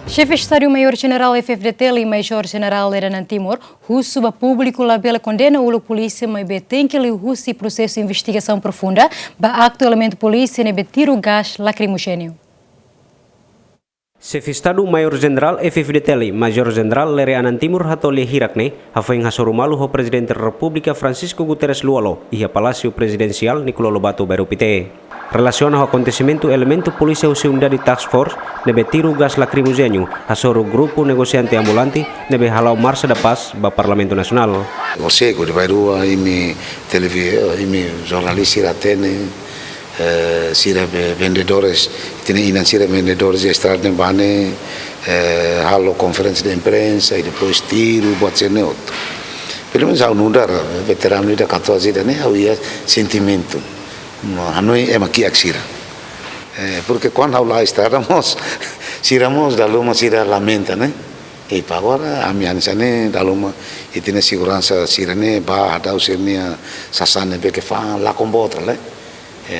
Chefe de Estado-Maior-General FFDT e Major-General Renan Timor, russo a público labela condena o polícia, mas tem que o russo processo de investigação profunda, ba atualmente polícia ne tiro gás lacrimogêneo. Chefe Estado-Maior-General FFDT Major-General Renan Timor hatole hirakne, hafaing hasorumalu ho Presidente da República Francisco Guterres Luolo e a Palácio Presidencial Nicolau Lobato Bairupite. Relaciona ao acontecimento elemento polícia se unidade task force nebe tiro gás lacrimogêneo asoro grupo negociante ambulante nebe halau marcha da paz ba Parlamento Nacional. Você que vai rua imi televisão imi jornalista iratene sira vendedores tem inansira vendedores estrada bane halo conferência de imprensa e depois tiro buat sene outro. Pelo menos ao nudar veterano da 14 né havia sentimento. Hanoi é aqui axira, porque quando lá estávamos, siramos da luma sira lamenta, né? E para agora a minha né da luma e tem segurança sirene ba ada usirnia sasane be que fa lá com outra, né?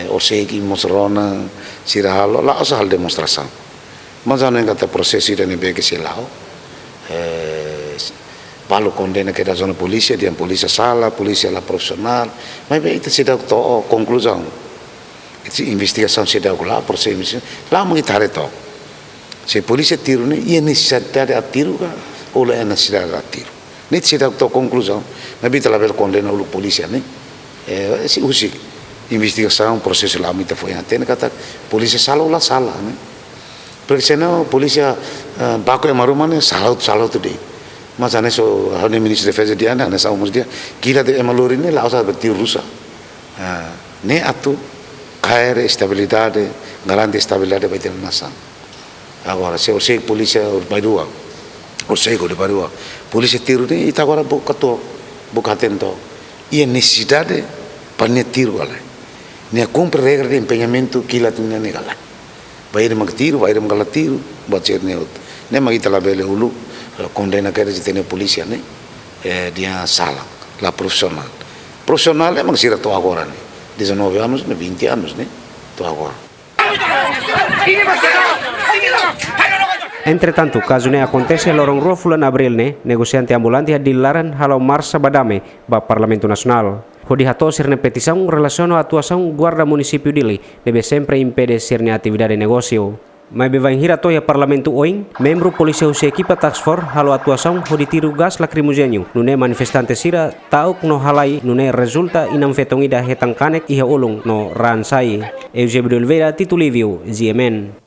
Ou seja que mostrona sira halo lá asa hal demonstração, mas a nenhum até processo sirene be que se lá, Valo condena que da zona polícia, dia polícia sala, polícia lá profissional, mas bem itu sudah conclusão. Itu investigação sudah lá, proses lá mengitar itu. Se polícia tiro ni, ia necessidade a tiro kan, ou é necessidade a tiro. Ni sudah conclusão, mas bem telah condena o polícia ni, si usi investigação, proses lá muito foi até kata polícia sala sala ni. Porque senão polícia baku yang marumah ni salah tu deh. Mas ane so ane ministro de defesa dia ane sa umur dia kila de emalori ne la usa betir rusa ne atu cair estabilidade garante estabilidade para ter nação agora se o sei polícia bairua o sei de bairua polícia tiro ne ita agora buka tento e necessidade para ne tiro ala ne cumpre regra de empenhamento kila tinha ne gala vai mag tiro buat ser ne out ne magita la bele ulu condena que eles têm polícia, né? Dia sala, lá profissional. Profissional é mas sira to agora, né? 19 anos, 20 anos, né? To agora. Entretanto, caso ne acontece lorong rofulan abril ne, negociante ambulante dilaran halau marcha badame ba Parlamento Nacional. Hodi hato sirne petição relacionado à atuação guarda município dele, deve sempre impede sirne atividade de negócio. May bevang hirato ya Parlamento oing, membro polícia usia equipa task force halo atuação hodi tiro gas lacrimogêneo. Nune manifestante sira tauk no halai nune resulta inam fetongida hetang kanek iha ulung no ransai. Eusebio Oliveira, Tito Livio, GMN.